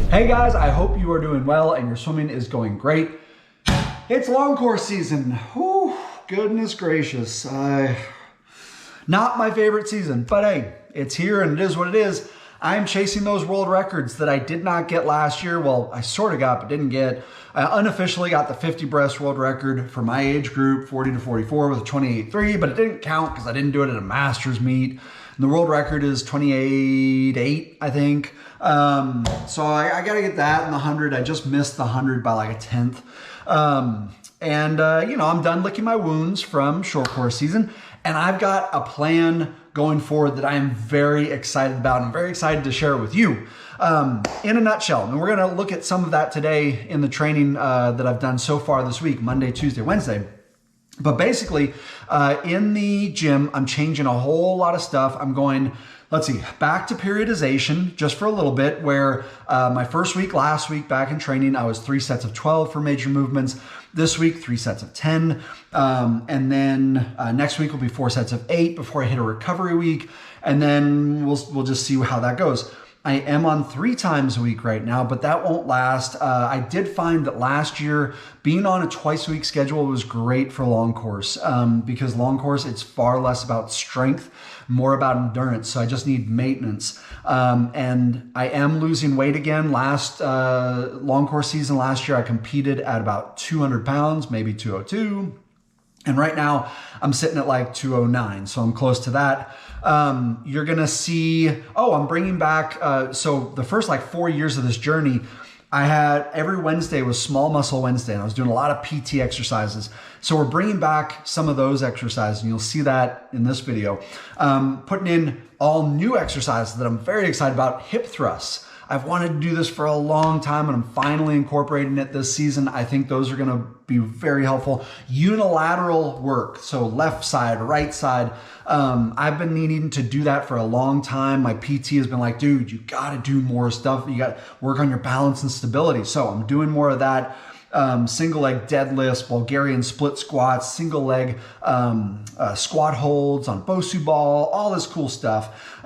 Hey guys, I hope you are doing well and your swimming is going great. It's long course season. Whew, goodness gracious. Not my favorite season, but hey, it's here and it is what it is. I'm chasing those world records that I did not get last year. Well, I sort of got, but didn't get. I unofficially got the 50 breast world record for my age group, 40 to 44 with a 28.3, but it didn't count because I didn't do it at a master's meet. And the world record is 28.8, I think. So I got to get that in the 100. I just missed the 100 by like a tenth. You know, I'm done licking my wounds from short course season. And I've got a plan going forward that I am very excited about. I'm very excited to share it with you. In a nutshell, and we're going to look at some of that today in the training that I've done so far this week, Monday, Tuesday, Wednesday. But basically, in the gym, I'm changing a whole lot of stuff. I'm going, let's see, back to periodization just for a little bit, where my first week, last week, back in training, I was 3 sets of 12 for major movements. This week, 3 sets of 10. And then next week will be 4 sets of 8 before I hit a recovery week. And then we'll just see how that goes. I am on 3 times a week right now, but that won't last. I did find that last year being on a twice-a-week schedule was great for long course because long course, it's far less about strength, more about endurance. So I just need maintenance. And I am losing weight again. Last long course season last year, I competed at about 200 pounds, maybe 202. And right now I'm sitting at like 209. So I'm close to that. You're going to see, I'm bringing back, so the first like 4 years of this journey, I had every Wednesday was small muscle Wednesday and I was doing a lot of PT exercises. So we're bringing back some of those exercises and you'll see that in this video. Putting in all new exercises that I'm very excited about, hip thrusts. I've wanted to do this for a long time and I'm finally incorporating it this season. I think those are going to be very helpful. Unilateral work, so left side, right side. I've been needing to do that for a long time. My PT has been like, dude, you got to do more stuff. You got to work on your balance and stability. So I'm doing more of that. Single leg deadlifts, Bulgarian split squats, single leg squat holds on Bosu ball, all this cool stuff.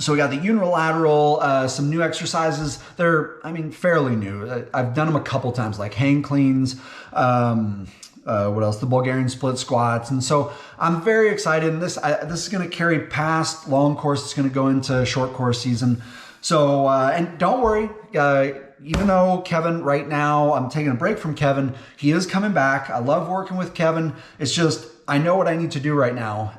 So we got the unilateral, some new exercises. They're, fairly new. I've done them a couple times, like hang cleans, what else? The Bulgarian split squats. And so I'm very excited. And this is going to carry past long course. It's going to go into short course season. So, and don't worry, even though Kevin right now, I'm taking a break from Kevin, he is coming back. I love working with Kevin. It's just, I know what I need to do right now,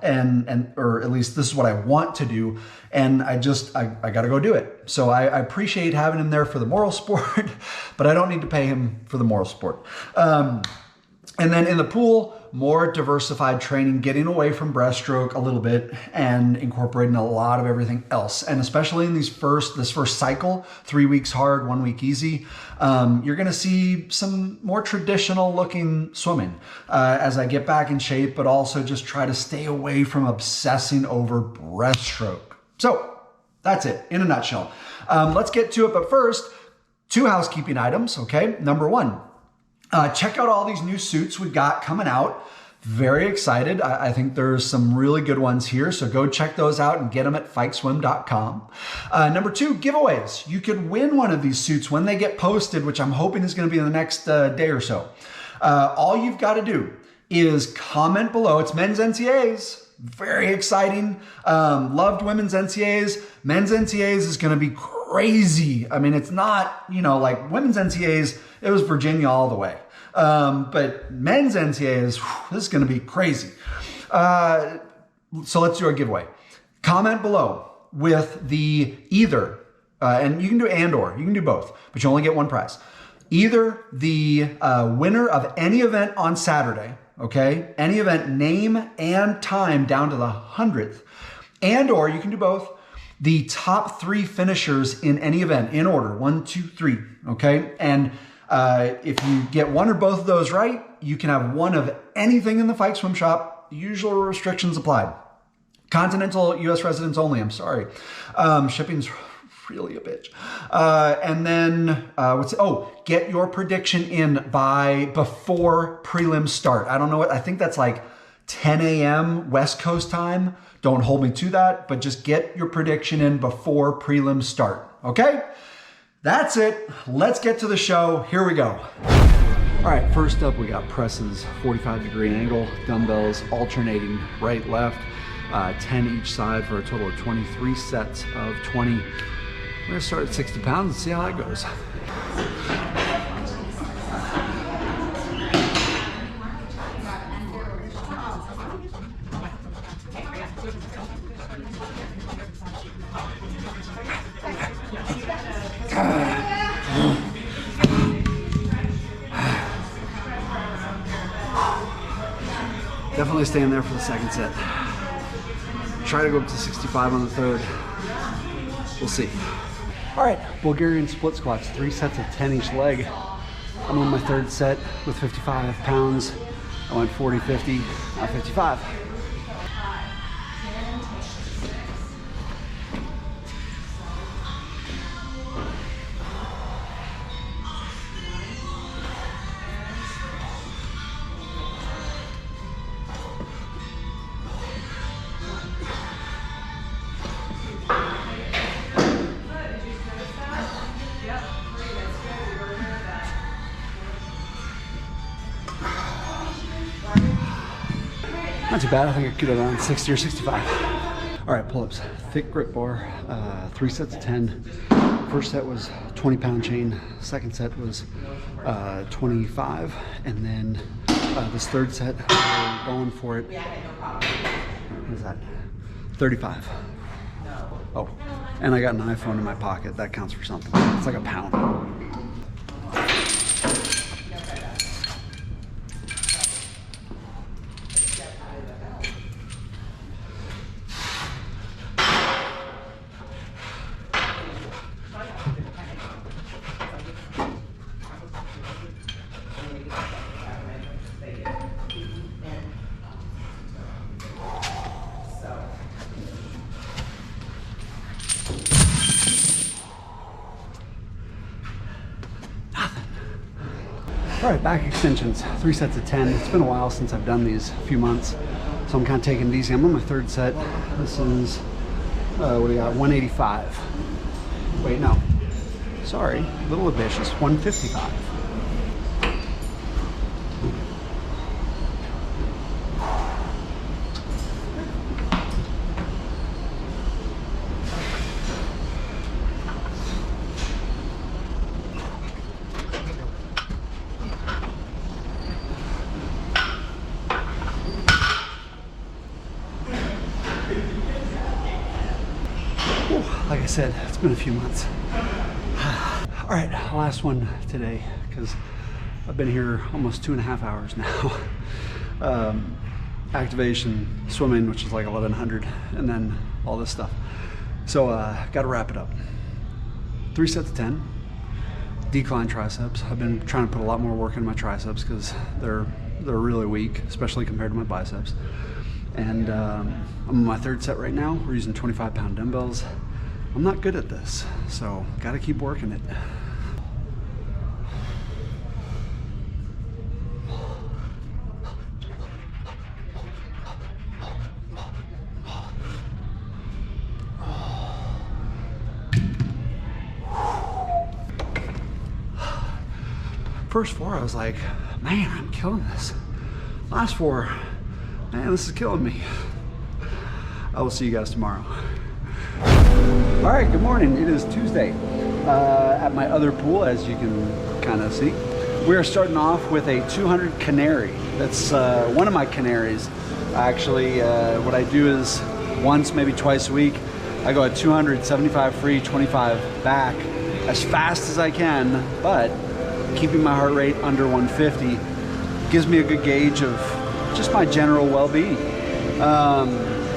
or at least this is what I want to do, and I got to go do it. So I appreciate having him there for the moral sport, but I don't need to pay him for the moral sport. And then in the pool, more diversified training, getting away from breaststroke a little bit and incorporating a lot of everything else. And especially in this first cycle, 3 weeks hard, 1 week easy, you're going to see some more traditional looking swimming as I get back in shape, but also just try to stay away from obsessing over breaststroke. So that's it in a nutshell. Let's get to it. But first, 2 housekeeping items. Okay. Number 1. Check out all these new suits we got coming out. Very excited. I think there's some really good ones here. So go check those out and get them at fikeswim.com. Number 2, giveaways. You could win one of these suits when they get posted, which I'm hoping is going to be in the next day or so. All you've got to do is comment below. It's men's NCAAs. Very exciting. Loved women's NCAAs. Men's NCAAs is going to be crazy. It's not, like women's NCAAs, it was Virginia all the way. But men's NCAAs, this is going to be crazy. So let's do a giveaway. Comment below with the either, and you can do and/or, you can do both, but you only get one prize. Either the winner of any event on Saturday, okay? Any event, name and time down to the 100th, and/or you can do both. The top 3 finishers in any event in order, 1, 2, 3, okay? And if you get one or both of those right, you can have one of anything in the Fike Swim Shop. Usual restrictions applied. Continental US residents only, I'm sorry. Shipping's really a bitch. And then, get your prediction in before prelims start. I don't know what, I think that's like 10 a.m. West Coast time. Don't hold me to that, but just get your prediction in before prelims start, okay? That's it. Let's get to the show. Here we go. All right, first up, we got presses, 45-degree angle, dumbbells alternating right, left, 10 each side for a total of 23 sets of 20. We're gonna start at 60 pounds and see how that goes. Definitely staying there for the second set. Try to go up to 65 on the third. We'll see. All right, Bulgarian split squats, 3 sets of 10 each leg. I'm on my third set with 55 pounds. I went 40, 50, now 55. Not too bad. I think I could have done 60 or 65. All right, pull-ups. Thick grip bar, 3 sets of 10. First set was 20-pound chain. Second set was 25. And then this third set, we're going for it. What is that? 35. Oh, and I got an iPhone in my pocket. That counts for something. It's like a pound. All right, back extensions, 3 sets of 10. It's been a while since I've done these, a few months. So I'm kind of taking it easy. I'm on my third set. This is, what do you got, 185. Wait, no, sorry, a little ambitious, 155. Like I said, it's been a few months. All right, last one today, because I've been here almost 2.5 hours now. Activation, swimming, which is like 1100, and then all this stuff. So got to wrap it up. 3 sets of 10. Decline triceps. I've been trying to put a lot more work in my triceps because they're really weak, especially compared to my biceps. And I'm on my third set right now. We're using 25-pound dumbbells. I'm not good at this, so gotta keep working it. First 4, I was like, man, I'm killing this. Last 4, man, this is killing me. I will see you guys tomorrow. All right, good morning. It is Tuesday at my other pool, as you can kind of see. We are starting off with a 200 canary. That's one of my canaries. Actually, what I do is once, maybe twice a week, I go at 200, 75 free, 25 back as fast as I can, but keeping my heart rate under 150 gives me a good gauge of just my general well-being.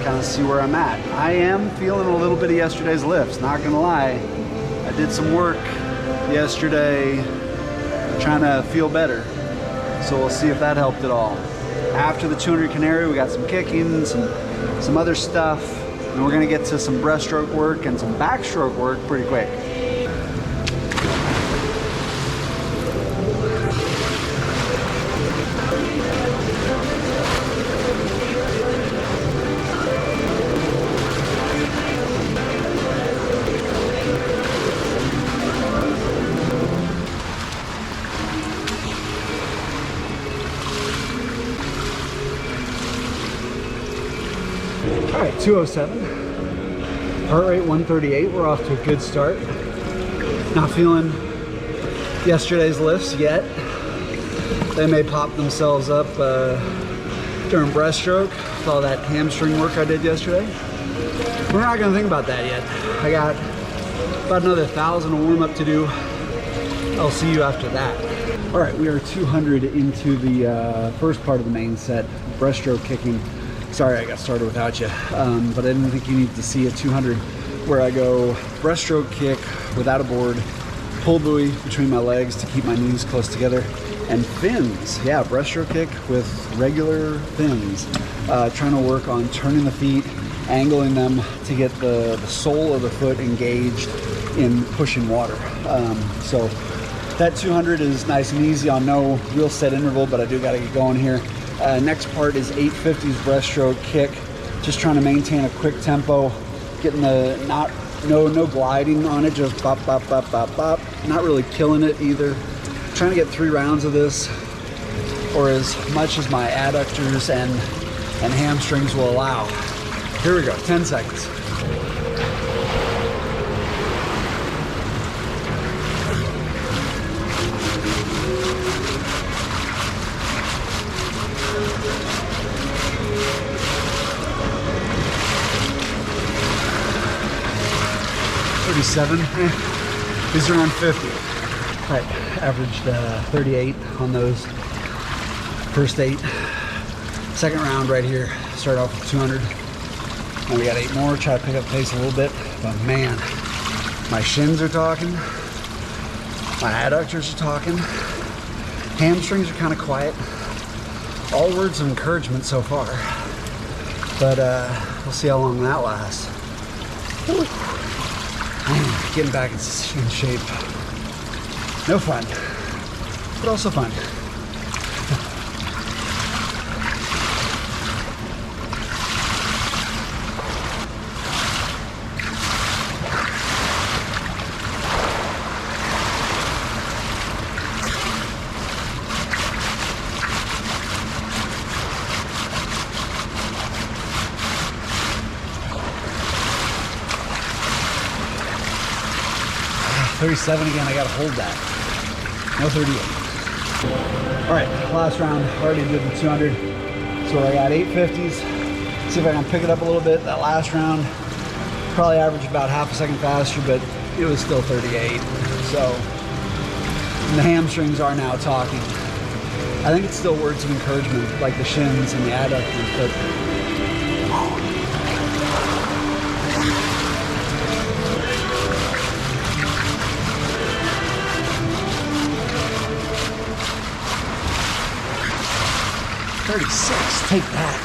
Kind of see where I'm at. I am feeling a little bit of yesterday's lifts, not gonna lie. I did some work yesterday trying to feel better. So we'll see if that helped at all. After the 200 canary, we got some kicking, some other stuff, and we're gonna get to some breaststroke work and some backstroke work pretty quick. All right, 207. Heart rate 138. We're off to a good start. Not feeling yesterday's lifts yet. They may pop themselves up during breaststroke with all that hamstring work I did yesterday. We're not gonna think about that yet. I got about another 1,000 of warm up to do. I'll see you after that. All right, we are 200 into the first part of the main set, breaststroke kicking. Sorry I got started without you, but I didn't think you needed to see a 200 where I go breaststroke kick without a board, pull buoy between my legs to keep my knees close together, and fins. Yeah, breaststroke kick with regular fins. Trying to work on turning the feet, angling them to get the sole of the foot engaged in pushing water. So that 200 is nice and easy on no real set interval, but I do got to get going here. Next part is 850s breaststroke kick. Just trying to maintain a quick tempo, getting the no gliding on it, just bop, bop, bop, bop, bop. Not really killing it either. Trying to get 3 rounds of this, or as much as my adductors and hamstrings will allow. Here we go, 10 seconds. These are on 50. All right, averaged 38 on those first 8. Second round right here, start off with 200. And we got 8 more, try to pick up pace a little bit. But man, my shins are talking. My adductors are talking. Hamstrings are kind of quiet. All words of encouragement so far. But we'll see how long that lasts. Woo. Getting back in shape. No fun, but also fun. .37 again, I gotta hold that. No 38. All right, last round, already did the 200. So I got 850s. See if I can pick it up a little bit. That last round, probably averaged about half a second faster, but it was still 38. So the hamstrings are now talking. I think it's still words of encouragement, like the shins and the adductors, but 36, take that.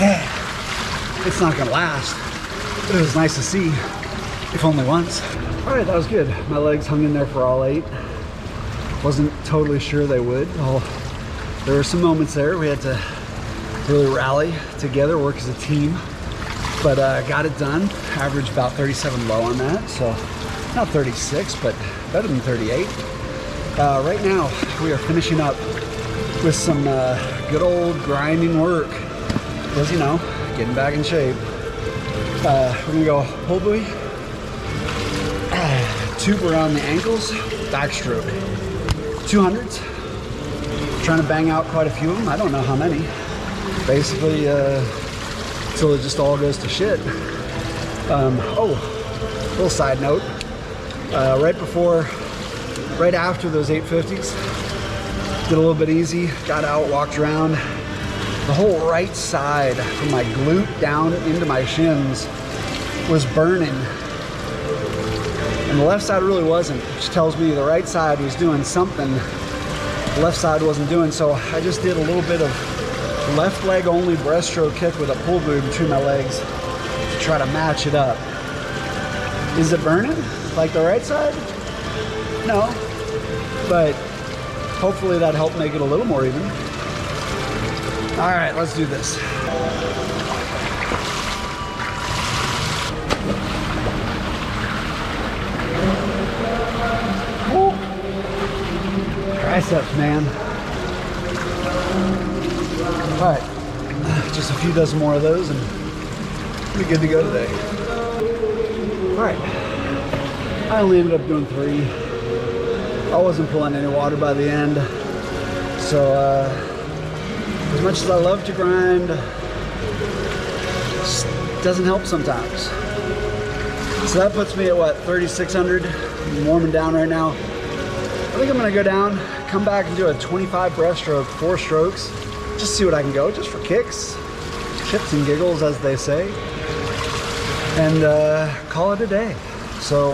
Yeah, it's not gonna last, but it was nice to see, if only once. All right, that was good. My legs hung in there for all 8. Wasn't totally sure they would. Well, there were some moments there we had to really rally together, work as a team, but got it done. Averaged about 37 low on that, so not 36, but better than 38. Right now, we are finishing up with some good old grinding work, because, you know, getting back in shape. We're gonna go pull buoy, tube around the ankles, backstroke, 200s. Trying to bang out quite a few of them. I don't know how many. Basically, until it just all goes to shit. Oh, little side note. Right after those 850s, did a little bit easy, got out, walked around. The whole right side from my glute down into my shins was burning. And the left side really wasn't, which tells me the right side was doing something the left side wasn't doing. So I just did a little bit of left leg only breaststroke kick with a pull buoy between my legs to try to match it up. Is it burning like the right side? No, but hopefully that helped make it a little more even. All right, let's do this. Woo. Triceps, man. All right, just a few dozen more of those and Pretty good to go today. All right, I only ended up doing 3. I wasn't pulling any water by the end. So as much as I love to grind, it doesn't help sometimes. So that puts me at what, 3,600? I'm warming down right now. I think I'm gonna go down, come back and do a 25 breaststroke, 4 strokes. Just see what I can go, just for kicks. Chips and giggles, as they say. And call it a day. So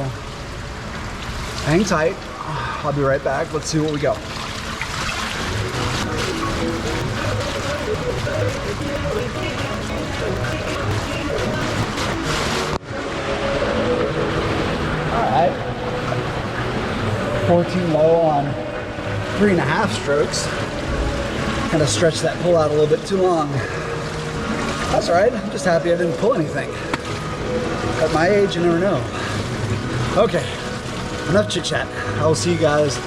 hang tight. I'll be right back. Let's see what we go. All right. 14 low on 3.5 strokes. Kind of stretched that pull out a little bit too long. That's all right. I'm just happy I didn't pull anything. At my age, you never know. Okay, enough chit chat. I will see you guys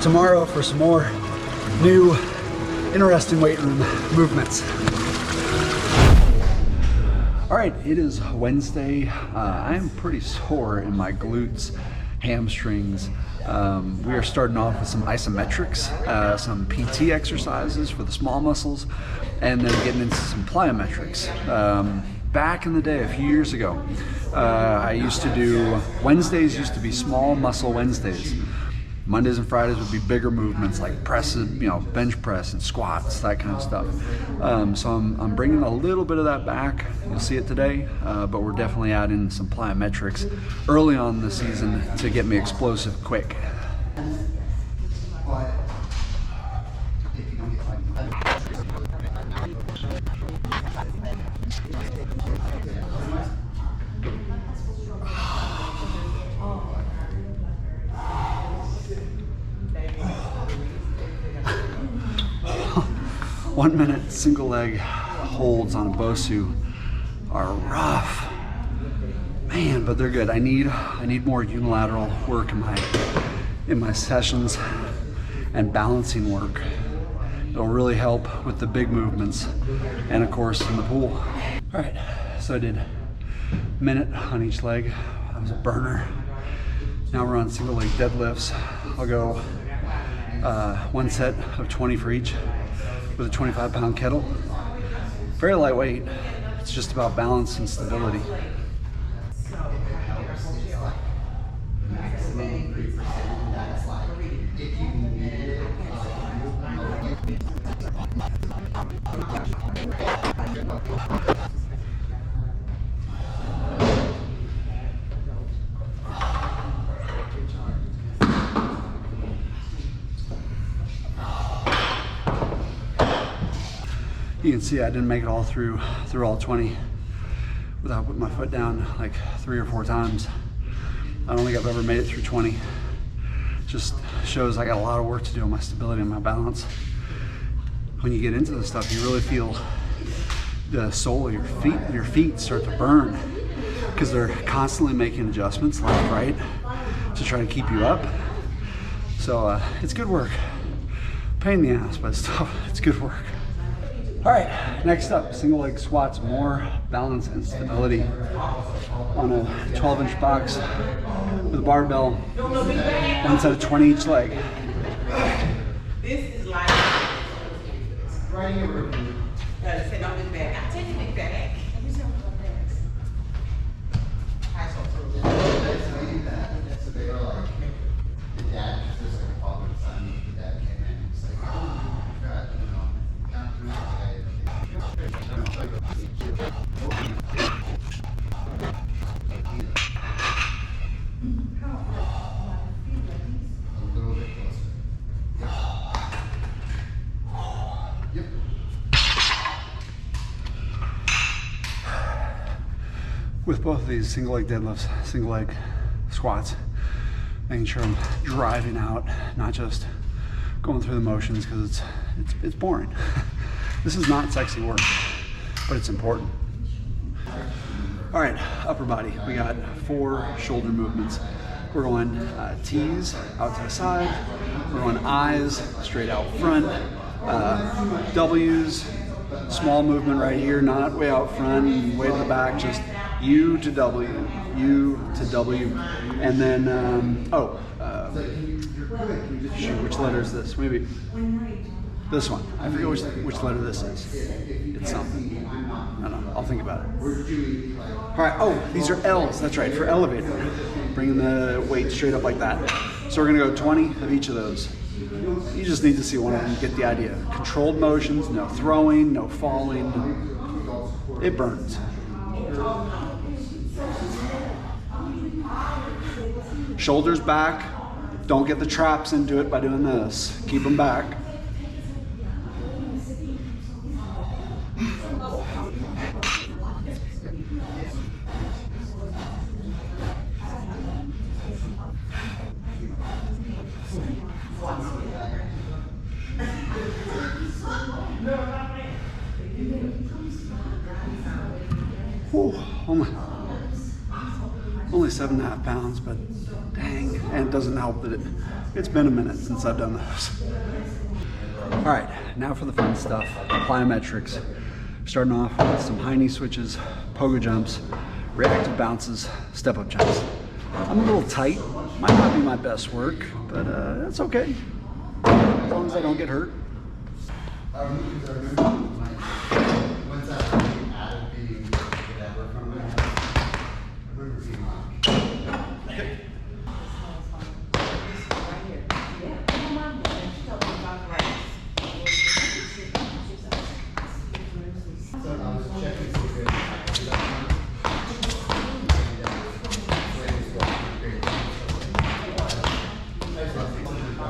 tomorrow for some more new, interesting weight room movements. All right, it is Wednesday. I'm pretty sore in my glutes, hamstrings. We are starting off with some isometrics, some PT exercises for the small muscles, and then getting into some plyometrics. Back in the day, a few years ago, I used to do, Wednesdays used to be small muscle Wednesdays. Mondays and Fridays would be bigger movements like presses, you know, bench press and squats, that kind of stuff. So I'm bringing a little bit of that back. You'll see it today, but we're definitely adding some plyometrics early on in the season to get me explosive quick. One minute single leg holds on a Bosu are rough, man, but they're good. I need more unilateral work in my sessions and balancing work. It'll really help with the big movements and of course in the pool. All right, so I did a minute on each leg. That was a burner. Now we're on single leg deadlifts. I'll go one set of 20 for each, with a 25-pound kettle. Very lightweight. It's just about balance and stability. You can see I didn't make it all through all 20 without putting my foot down like 3 or 4 times. I don't think I've ever made it through 20. Just shows I got a lot of work to do on my stability and my balance. When you get into this stuff, you really feel the sole of your feet start to burn because they're constantly making adjustments left, right, to try to keep you up. So it's good work. Pain in the ass, but it's good work. All right, next up, single leg squats, more balance and stability on a 12-inch box with a barbell, one set of 20 each leg. This is like right here. Sit on this back. I'll take your big back. With both of these single leg deadlifts, single leg squats, making sure I'm driving out, not just going through the motions because it's boring. This is not sexy work, but it's important. All right, upper body. We got 4 shoulder movements. We're going T's out to the side. We're going I's straight out front. W's, small movement right here, not way out front, way to the back, just U to W, U to W, and then, shoot, which letter is this? Maybe this one. I forget which letter this is. It's something. I don't know. I'll think about it. All right. Oh, these are L's. That's right, for elevator. Bringing the weight straight up like that. So we're gonna go 20 of each of those. You just need to see one of them, get the idea. Controlled motions, no throwing, no falling. It burns. Shoulders back. Don't get the traps into it by doing this. Keep them back. Whew, only 7.5 pounds, but dang, and it doesn't help that it's been a minute since I've done those. All right, now for the fun stuff, plyometrics. Starting off with some high knee switches, pogo jumps, reactive bounces, step-up jumps. I'm a little tight, might not be my best work, but that's okay, as long as I don't get hurt.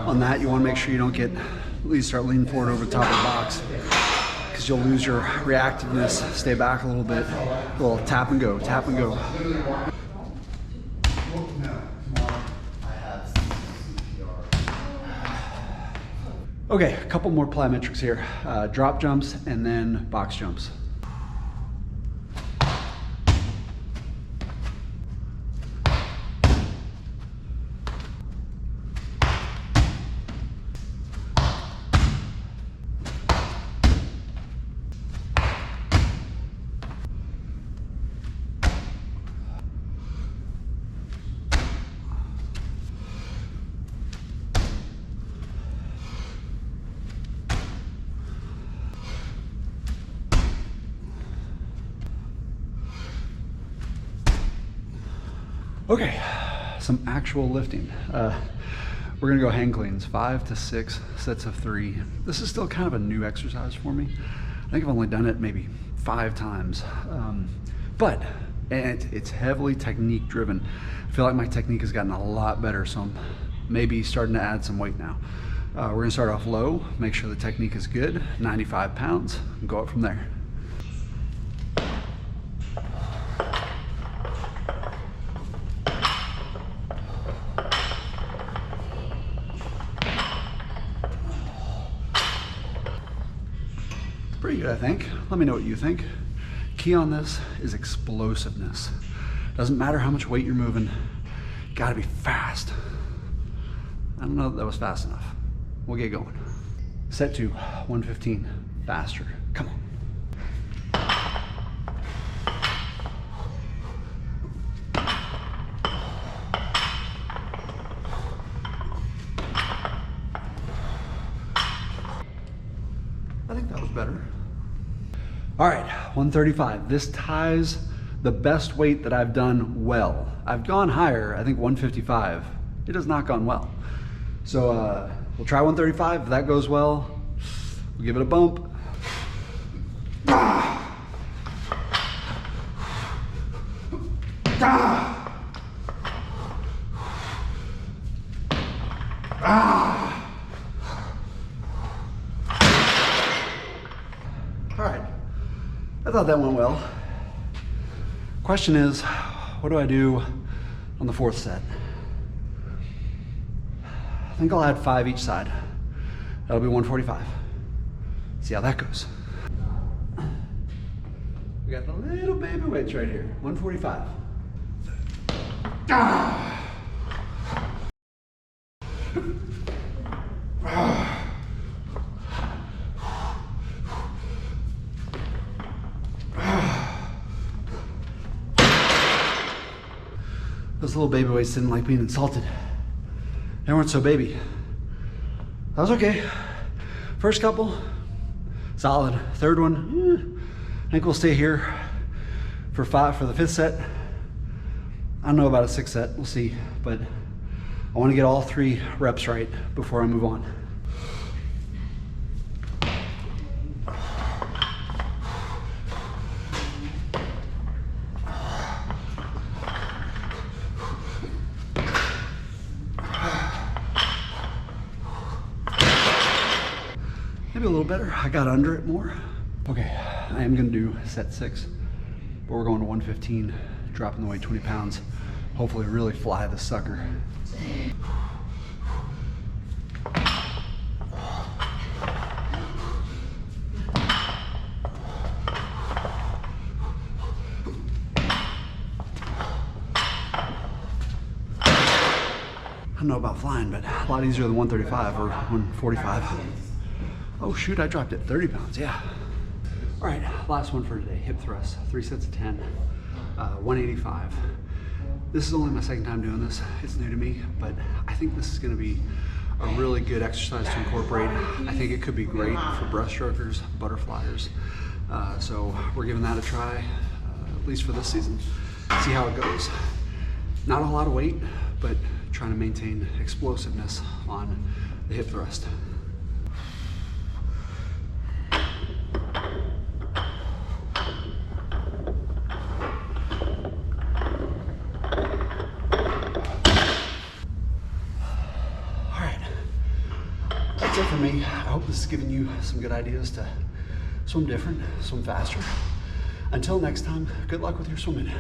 On that, you want to make sure you don't get, at least start leaning forward over the top of the box, because you'll lose your reactiveness. Stay back a little bit. A little tap and go, tap and go. Okay, a couple more plyometrics here. Drop jumps and then box jumps. Okay, some actual lifting. We're gonna go hang cleans, 5 to 6 sets of 3. This is still kind of a new exercise for me. I think I've only done it maybe 5 times, but it's heavily technique driven. I feel like my technique has gotten a lot better, so I'm maybe starting to add some weight now. We're gonna start off low, make sure the technique is good, 95 pounds, and go up from there. Pretty good, I think. Let me know what you think. Key on this is explosiveness. Doesn't matter how much weight you're moving, gotta be fast. I don't know that was fast enough. We'll get going. Set 2, 115, faster. Come on. I think that was better. All right, 135. This ties the best weight that I've done well. I've gone higher, I think 155. It has not gone well. So we'll try 135. If that goes well, we'll give it a bump. Ah. Ah. Ah. All right, I thought that went well. Question is, what do I do on the 4th set? I think I'll add 5 each side. That'll be 145. See how that goes. We got the little baby weights right here, 145. Ah. Ah. little baby weights didn't like being insulted. They weren't so baby. That was okay. First couple, solid. Third one, I think we'll stay here for the 5th set. I don't know about a 6th set, we'll see. But I want to get all 3 reps right before I move on. Maybe a little better. I got under it more. Okay, I am gonna do set 6, but we're going to 115, dropping the weight 20 pounds. Hopefully really fly this sucker. I don't know about flying, but a lot easier than 135 or 145. Oh shoot, I dropped it 30 pounds, yeah. All right, last one for today, hip thrust, 3 sets of 10, 185. This is only my 2nd time doing this. It's new to me, but I think this is gonna be a really good exercise to incorporate. I think it could be great for breaststrokers, butterflyers. So we're giving that a try, at least for this season. See how it goes. Not a lot of weight, but trying to maintain explosiveness on the hip thrust. That's it for me. I hope this is giving you some good ideas to swim different, swim faster. Until next time, good luck with your swimming.